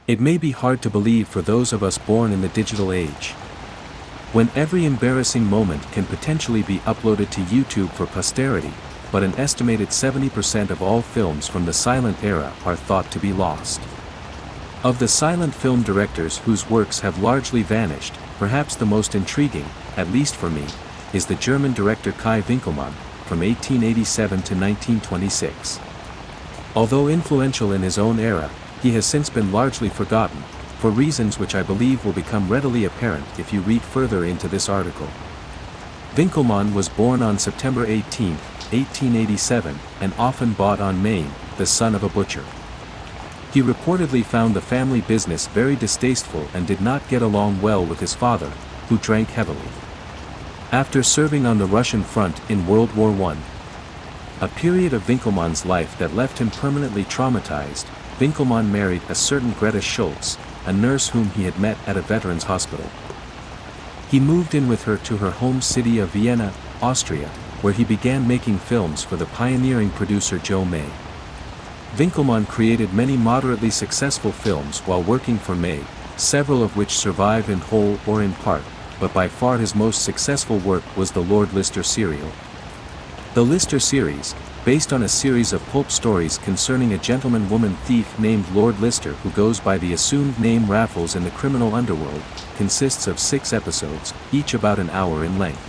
It may be hard to believe for those of us born in the digital age, when every embarrassing moment can potentially be uploaded to YouTube for posterity, but an estimated 70% of all films from the silent era are thought to be lost. Of the silent film directors whose works have largely vanished, perhaps the most intriguing, at least for me, is the German director Kai Winkelmann, from 1887 to 1926. Although influential in his own era, he has since been largely forgotten, for reasons which I believe will become readily apparent if you read further into this article. Winkelmann was born on September 18, 1887, and Offenbach on Maine, the son of a butcher. He reportedly found the family business very distasteful and did not get along well with his father, who drank heavily. After serving on the Russian front in World War I, a period of Winkelmann's life that left him permanently traumatized, Winkelmann married a certain Greta Schultz, a nurse whom he had met at a veterans hospital. He moved in with her to her home city of Vienna, Austria, where he began making films for the pioneering producer Joe May. Winkelmann created many moderately successful films while working for May, several of which survive in whole or in part, but by far his most successful work was the Lord Lister serial. The Lister series, based on a series of pulp stories concerning a gentleman-woman thief named Lord Lister who goes by the assumed name Raffles in the criminal underworld, consists of 6 episodes, each about an hour in length.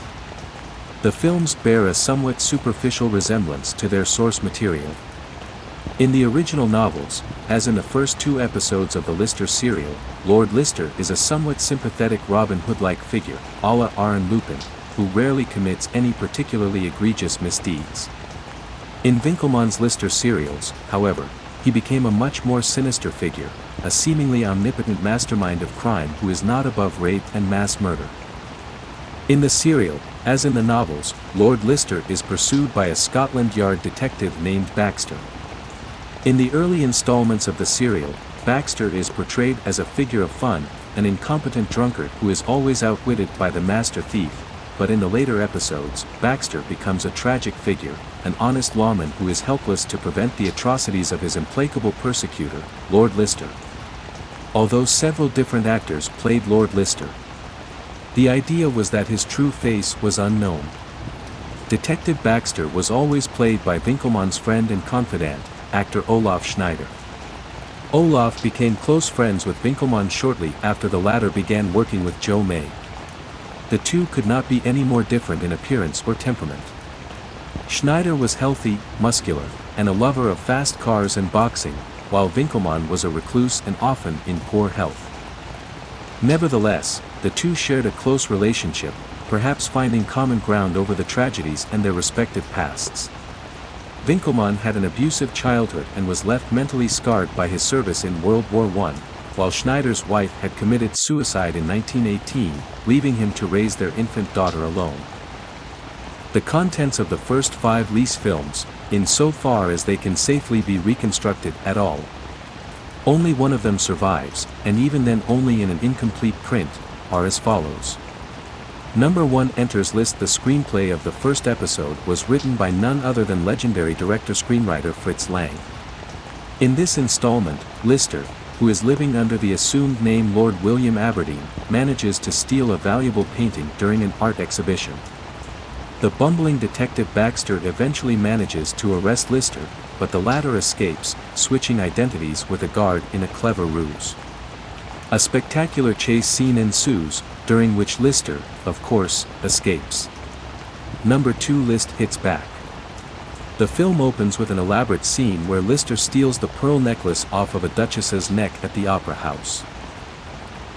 The films bear a somewhat superficial resemblance to their source material. In the original novels, as in the first 2 episodes of the Lister serial, Lord Lister is a somewhat sympathetic Robin Hood-like figure, a la Arsène Lupin, who rarely commits any particularly egregious misdeeds. In Winkelmann's Lister serials, however, he became a much more sinister figure, a seemingly omnipotent mastermind of crime who is not above rape and mass murder. In the serial, as in the novels, Lord Lister is pursued by a Scotland Yard detective named Baxter. In the early installments of the serial, Baxter is portrayed as a figure of fun, an incompetent drunkard who is always outwitted by the master thief, but in the later episodes, Baxter becomes a tragic figure, an honest lawman who is helpless to prevent the atrocities of his implacable persecutor, Lord Lister. Although several different actors played Lord Lister, the idea was that his true face was unknown. Detective Baxter was always played by Winkelmann's friend and confidant, actor Olaf Schneider. Olaf became close friends with Winkelmann shortly after the latter began working with Joe May. The two could not be any more different in appearance or temperament. Schneider was healthy, muscular, and a lover of fast cars and boxing, while Winkelmann was a recluse and often in poor health. Nevertheless, the two shared a close relationship, perhaps finding common ground over the tragedies and their respective pasts. Winkelmann had an abusive childhood and was left mentally scarred by his service in World War I, while Schneider's wife had committed suicide in 1918, leaving him to raise their infant daughter alone. The contents of the first 5 Lease films, insofar as they can safely be reconstructed at all. Only one of them survives, and even then only in an incomplete print, are as follows. Number 1 enters list. The screenplay of the first episode was written by none other than legendary director-screenwriter Fritz Lang. In this installment, Lister, who is living under the assumed name Lord William Aberdeen, manages to steal a valuable painting during an art exhibition. The bumbling detective Baxter eventually manages to arrest Lister, but the latter escapes, switching identities with a guard in a clever ruse. A spectacular chase scene ensues, during which Lister, of course, escapes. Number 2 list hits back. The film opens with an elaborate scene where Lister steals the pearl necklace off of a duchess's neck at the opera house.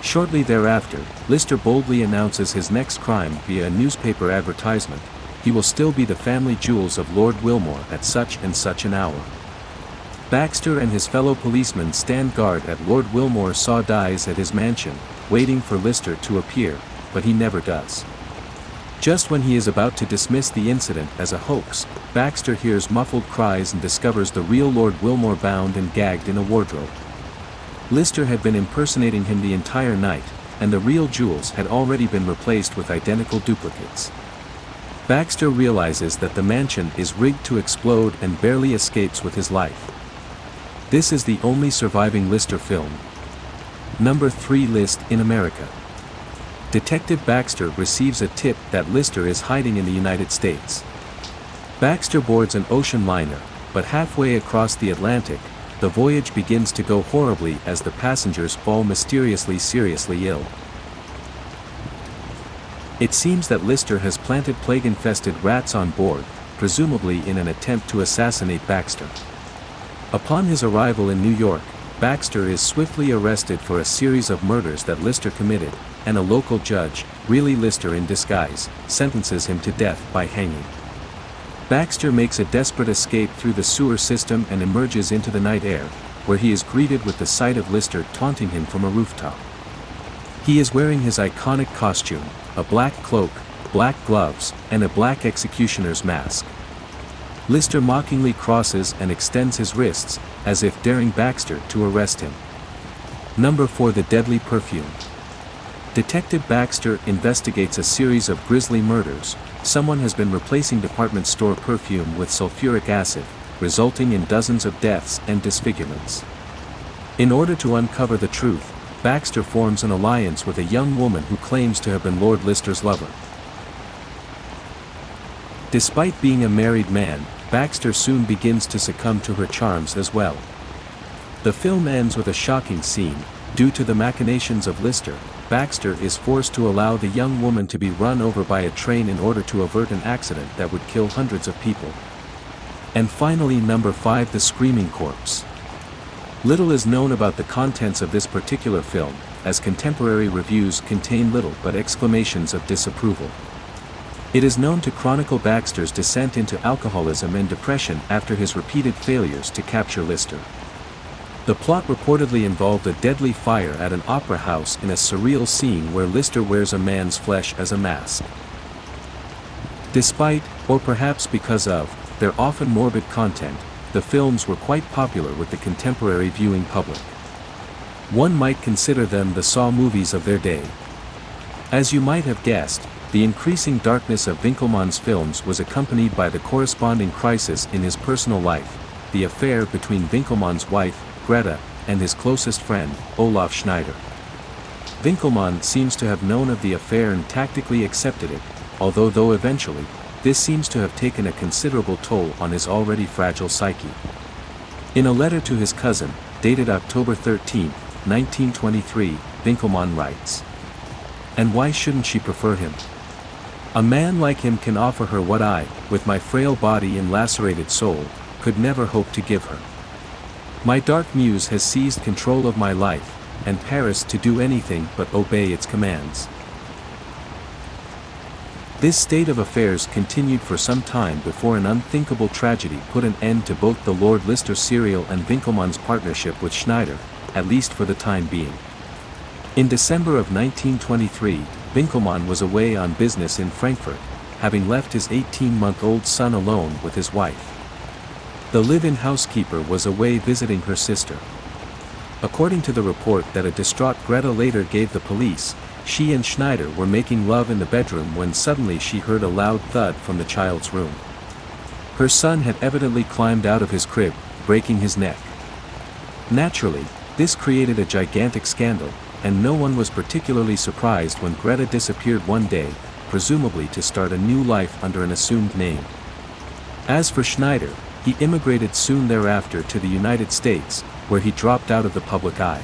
Shortly thereafter, Lister boldly announces his next crime via a newspaper advertisement: he will still be the family jewels of Lord Wilmore at such and such an hour. Baxter and his fellow policemen stand guard at Lord Wilmore Sawdye's at his mansion, waiting for Lister to appear, but he never does. Just when he is about to dismiss the incident as a hoax, Baxter hears muffled cries and discovers the real Lord Wilmore bound and gagged in a wardrobe. Lister had been impersonating him the entire night, and the real jewels had already been replaced with identical duplicates. Baxter realizes that the mansion is rigged to explode and barely escapes with his life. This is the only surviving Lister film. Number 3 list in America. Detective Baxter receives a tip that Lister is hiding in the United States. Baxter boards an ocean liner, but halfway across the Atlantic, the voyage begins to go horribly as the passengers fall mysteriously seriously ill. It seems that Lister has planted plague-infested rats on board, presumably in an attempt to assassinate Baxter. Upon his arrival in New York, Baxter is swiftly arrested for a series of murders that Lister committed, and a local judge, really Lister in disguise, sentences him to death by hanging. Baxter makes a desperate escape through the sewer system and emerges into the night air, where he is greeted with the sight of Lister taunting him from a rooftop. He is wearing his iconic costume, a black cloak, black gloves, and a black executioner's mask. Lister mockingly crosses and extends his wrists, as if daring Baxter to arrest him. Number 4 The Deadly Perfume. Detective Baxter investigates a series of grisly murders. Someone has been replacing department store perfume with sulfuric acid, resulting in dozens of deaths and disfigurements. In order to uncover the truth, Baxter forms an alliance with a young woman who claims to have been Lord Lister's lover. Despite being a married man, Baxter soon begins to succumb to her charms as well. The film ends with a shocking scene. Due to the machinations of Lister, Baxter is forced to allow the young woman to be run over by a train in order to avert an accident that would kill hundreds of people. And finally, number 5 The Screaming Corpse. Little is known about the contents of this particular film, as contemporary reviews contain little but exclamations of disapproval. It is known to chronicle Baxter's descent into alcoholism and depression after his repeated failures to capture Lister. The plot reportedly involved a deadly fire at an opera house in a surreal scene where Lister wears a man's flesh as a mask. Despite, or perhaps because of, their often morbid content, the films were quite popular with the contemporary viewing public. One might consider them the Saw movies of their day. As you might have guessed, the increasing darkness of Winckelmann's films was accompanied by the corresponding crisis in his personal life, the affair between Winckelmann's wife, Greta, and his closest friend, Olaf Schneider. Winckelmann seems to have known of the affair and tactically accepted it, although eventually, this seems to have taken a considerable toll on his already fragile psyche. In a letter to his cousin, dated October 13, 1923, Winckelmann writes, "And why shouldn't she prefer him? A man like him can offer her what I, with my frail body and lacerated soul, could never hope to give her. My dark muse has seized control of my life, and Paris to do anything but obey its commands." This state of affairs continued for some time before an unthinkable tragedy put an end to both the Lord Lister serial and Winckelmann's partnership with Schneider, at least for the time being. In December of 1923, Winckelmann was away on business in Frankfurt, having left his 18-month-old son alone with his wife. The live-in housekeeper was away visiting her sister. According to the report that a distraught Greta later gave the police, she and Schneider were making love in the bedroom when suddenly she heard a loud thud from the child's room. Her son had evidently climbed out of his crib, breaking his neck. Naturally, this created a gigantic scandal, and no one was particularly surprised when Greta disappeared one day, presumably to start a new life under an assumed name. As for Schneider, he immigrated soon thereafter to the United States, where he dropped out of the public eye.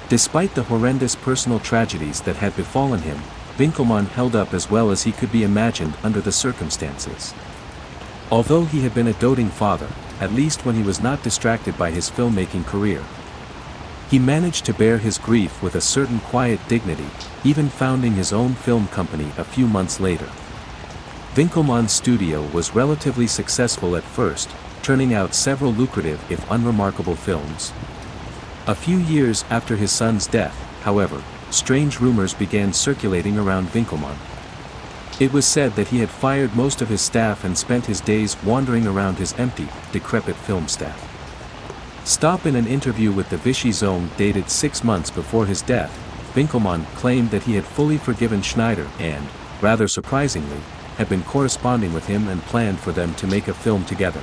Despite the horrendous personal tragedies that had befallen him, Winckelmann held up as well as he could be imagined under the circumstances. Although he had been a doting father, at least when he was not distracted by his filmmaking career, he managed to bear his grief with a certain quiet dignity, even founding his own film company a few months later. Winckelmann's studio was relatively successful at first, turning out several lucrative if unremarkable films. A few years after his son's death, however, strange rumors began circulating around Winckelmann. It was said that he had fired most of his staff and spent his days wandering around his empty, decrepit film staff. Stop in an interview with the Vichy Zone dated 6 months before his death, Winckelmann claimed that he had fully forgiven Schneider and, rather surprisingly, had been corresponding with him and planned for them to make a film together.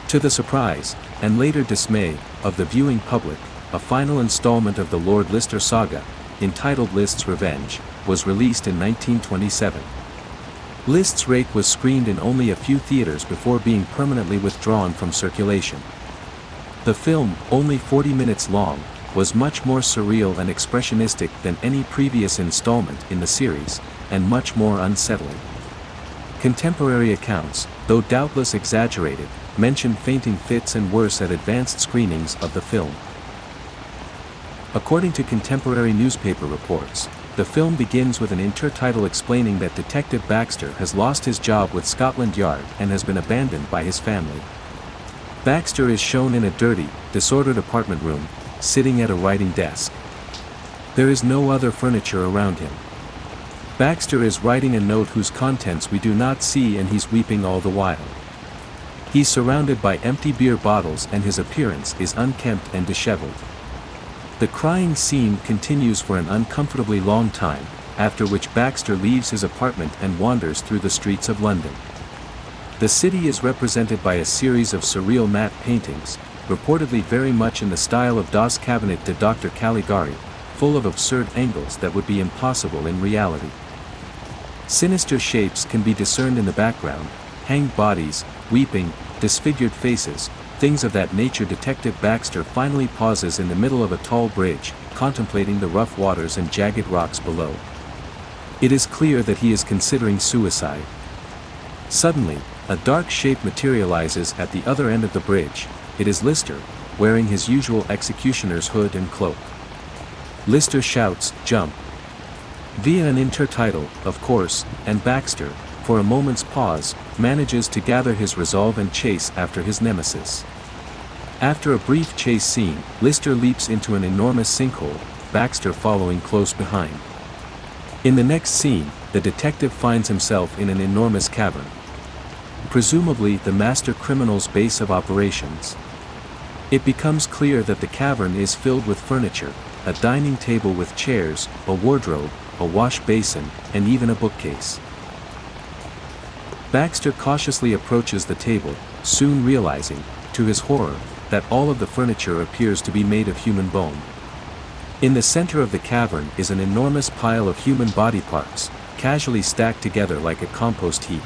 To the surprise, and later dismay, of the viewing public, a final installment of the Lord Lister saga, entitled List's Revenge, was released in 1927. List's Rake was screened in only a few theaters before being permanently withdrawn from circulation. The film, only 40 minutes long, was much more surreal and expressionistic than any previous installment in the series, and much more unsettling. Contemporary accounts, though doubtless exaggerated, mention fainting fits and worse at advanced screenings of the film. According to contemporary newspaper reports, the film begins with an intertitle explaining that Detective Baxter has lost his job with Scotland Yard and has been abandoned by his family. Baxter is shown in a dirty, disordered apartment room, sitting at a writing desk. There is no other furniture around him. Baxter is writing a note whose contents we do not see, and he's weeping all the while. He's surrounded by empty beer bottles and his appearance is unkempt and disheveled. The crying scene continues for an uncomfortably long time, after which Baxter leaves his apartment and wanders through the streets of London. The city is represented by a series of surreal matte paintings, reportedly very much in the style of Das Cabinet de Dr. Caligari, full of absurd angles that would be impossible in reality. Sinister shapes can be discerned in the background, hanged bodies, weeping, disfigured faces, things of that nature. Detective Baxter finally pauses in the middle of a tall bridge, contemplating the rough waters and jagged rocks below. It is clear that he is considering suicide. Suddenly, a dark shape materializes at the other end of the bridge. It is Lister, wearing his usual executioner's hood and cloak. Lister shouts, "Jump!" via an intertitle, of course, and Baxter, for a moment's pause, manages to gather his resolve and chase after his nemesis. After a brief chase scene, Lister leaps into an enormous sinkhole, Baxter following close behind. In the next scene, the detective finds himself in an enormous cavern. Presumably the master criminal's base of operations. It becomes clear that the cavern is filled with furniture, a dining table with chairs, a wardrobe, a wash basin, and even a bookcase. Baxter cautiously approaches the table, soon realizing, to his horror, that all of the furniture appears to be made of human bone. In the center of the cavern is an enormous pile of human body parts, casually stacked together like a compost heap.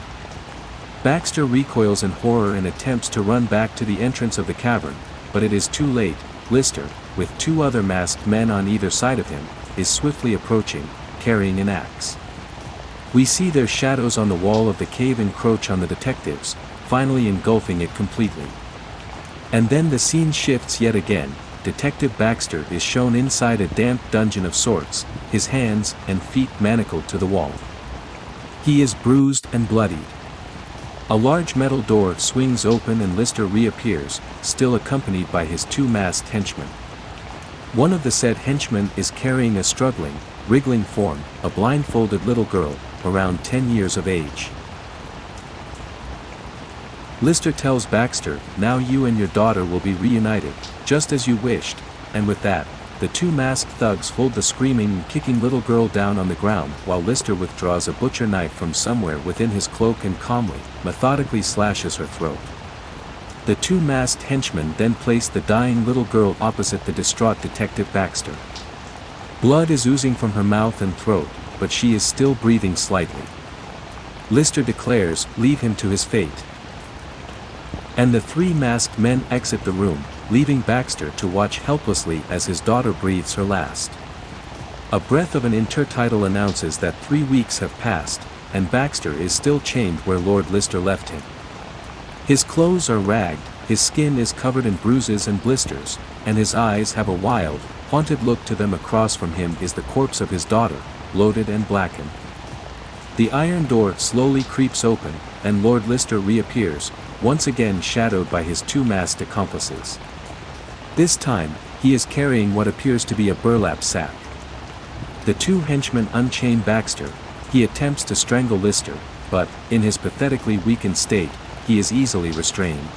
Baxter recoils in horror and attempts to run back to the entrance of the cavern, but it is too late. Lister, with two other masked men on either side of him, is swiftly approaching, carrying an axe. We see their shadows on the wall of the cave encroach on the detectives, finally engulfing it completely. And then the scene shifts yet again. Detective Baxter is shown inside a damp dungeon of sorts, his hands and feet manacled to the wall. He is bruised and bloodied. A large metal door swings open and Lister reappears, still accompanied by his two masked henchmen. One of the said henchmen is carrying a struggling, wriggling form, a blindfolded little girl, around 10 years of age. Lister tells Baxter, "Now you and your daughter will be reunited, just as you wished," and with that, the two masked thugs hold the screaming and kicking little girl down on the ground while Lister withdraws a butcher knife from somewhere within his cloak and calmly, methodically slashes her throat. The two masked henchmen then place the dying little girl opposite the distraught Detective Baxter. Blood is oozing from her mouth and throat, but she is still breathing slightly. Lister declares, "Leave him to his fate." And the three masked men exit the room, leaving Baxter to watch helplessly as his daughter breathes her last. A breath of an intertitle announces that 3 weeks have passed, and Baxter is still chained where Lord Lister left him. His clothes are ragged, his skin is covered in bruises and blisters, and his eyes have a wild, haunted look to them. Across from him is the corpse of his daughter, bloated and blackened. The iron door slowly creeps open, and Lord Lister reappears, once again shadowed by his two masked accomplices. This time, he is carrying what appears to be a burlap sack. The two henchmen unchain Baxter. He attempts to strangle Lister, but, in his pathetically weakened state, he is easily restrained.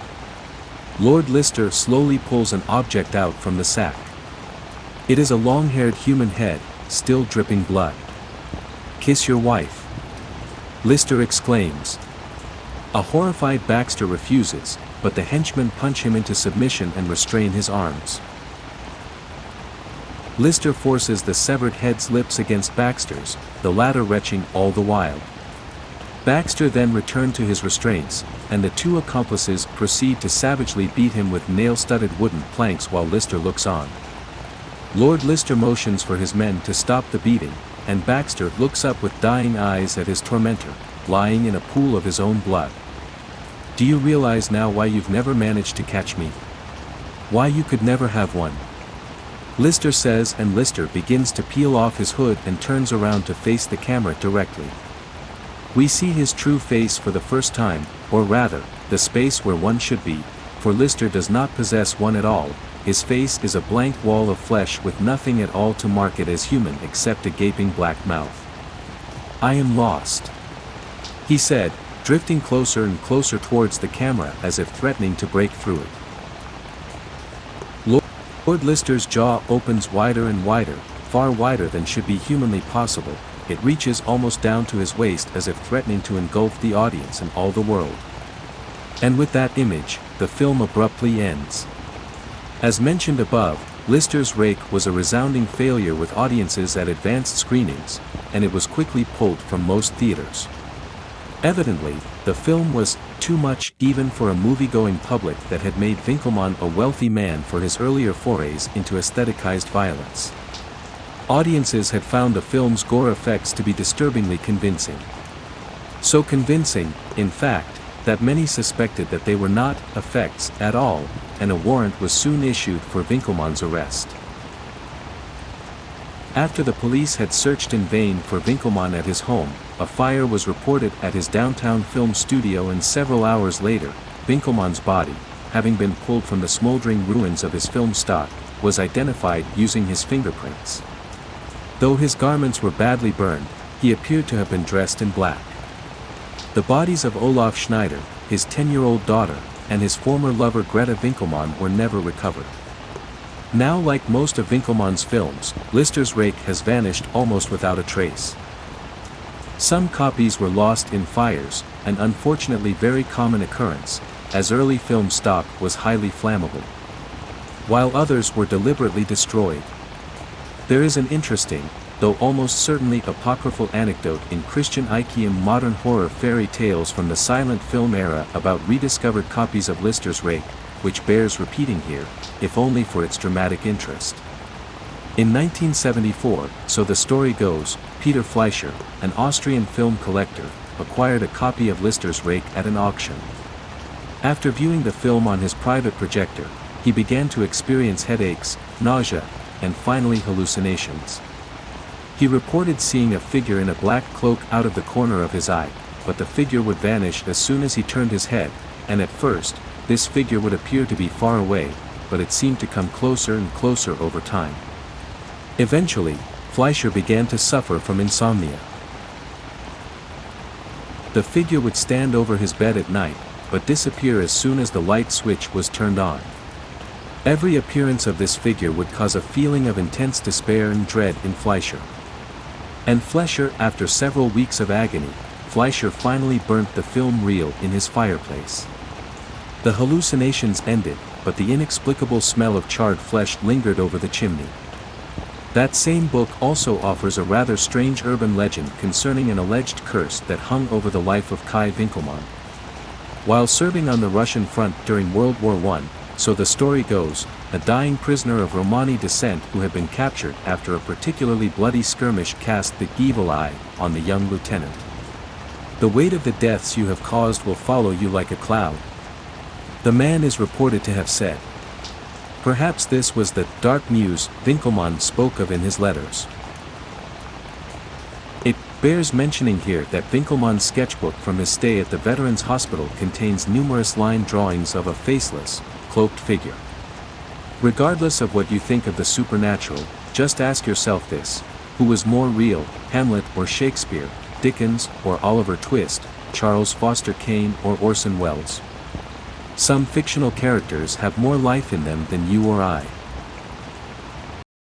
Lord Lister slowly pulls an object out from the sack. It is a long-haired human head, still dripping blood. "Kiss your wife," Lister exclaims. A horrified Baxter refuses, but the henchmen punch him into submission and restrain his arms. Lister forces the severed head's lips against Baxter's, the latter retching all the while. Baxter then returned to his restraints, and the two accomplices proceed to savagely beat him with nail-studded wooden planks while Lister looks on. Lord Lister motions for his men to stop the beating, and Baxter looks up with dying eyes at his tormentor, lying in a pool of his own blood. "Do you realize now why you've never managed to catch me? Why you could never have won?" Lister says, and Lister begins to peel off his hood and turns around to face the camera directly. We see his true face for the first time, or rather, the space where one should be, for Lister does not possess one at all. His face is a blank wall of flesh with nothing at all to mark it as human except a gaping black mouth. "I am lost," he said, drifting closer and closer towards the camera as if threatening to break through it. Lord Lister's jaw opens wider and wider, far wider than should be humanly possible. It reaches almost down to his waist as if threatening to engulf the audience and all the world. And with that image, the film abruptly ends. As mentioned above, Lister's Rake was a resounding failure with audiences at advanced screenings, and it was quickly pulled from most theaters. Evidently, the film was too much even for a movie-going public that had made Winkelmann a wealthy man for his earlier forays into aestheticized violence. Audiences had found the film's gore effects to be disturbingly convincing. So convincing, in fact, that many suspected that they were not effects at all, and a warrant was soon issued for Winkelmann's arrest. After the police had searched in vain for Winkelmann at his home, a fire was reported at his downtown film studio, and several hours later, Winkelmann's body, having been pulled from the smoldering ruins of his film stock, was identified using his fingerprints. Though his garments were badly burned, he appeared to have been dressed in black. The bodies of Olaf Schneider, his 10-year-old daughter, and his former lover Greta Winkelmann were never recovered. Now, like most of Winkelmann's films, Lister's Rake has vanished almost without a trace. Some copies were lost in fires, an unfortunately very common occurrence, as early film stock was highly flammable, while others were deliberately destroyed. There is an interesting, though almost certainly apocryphal anecdote in Christian Ikeum modern horror fairy tales from the silent film era about rediscovered copies of Lister's Rake, which bears repeating here, if only for its dramatic interest. In 1974, so the story goes, Peter Fleischer, an Austrian film collector, acquired a copy of Lister's Rake at an auction. After viewing the film on his private projector, he began to experience headaches, nausea, and finally hallucinations. He reported seeing a figure in a black cloak out of the corner of his eye, but the figure would vanish as soon as he turned his head, and at first, this figure would appear to be far away, but it seemed to come closer and closer over time. Eventually, Fleischer began to suffer from insomnia. The figure would stand over his bed at night, but disappear as soon as the light switch was turned on. Every appearance of this figure would cause a feeling of intense despair and dread in Fleischer. And Fleischer, after several weeks of agony, Fleischer finally burnt the film reel in his fireplace. The hallucinations ended, but the inexplicable smell of charred flesh lingered over the chimney. That same book also offers a rather strange urban legend concerning an alleged curse that hung over the life of Kai Winkelmann. While serving on the Russian front during World War I, so the story goes, a dying prisoner of Romani descent who had been captured after a particularly bloody skirmish cast the evil eye on the young lieutenant. "The weight of the deaths you have caused will follow you like a cloud," the man is reported to have said. Perhaps this was the dark muse Winkelmann spoke of in his letters. It bears mentioning here that Winkelmann's sketchbook from his stay at the Veterans Hospital contains numerous line drawings of a faceless, cloaked figure. Regardless of what you think of the supernatural, just ask yourself this: who was more real, Hamlet or Shakespeare, Dickens or Oliver Twist, Charles Foster Kane or Orson Welles? Some fictional characters have more life in them than you or I.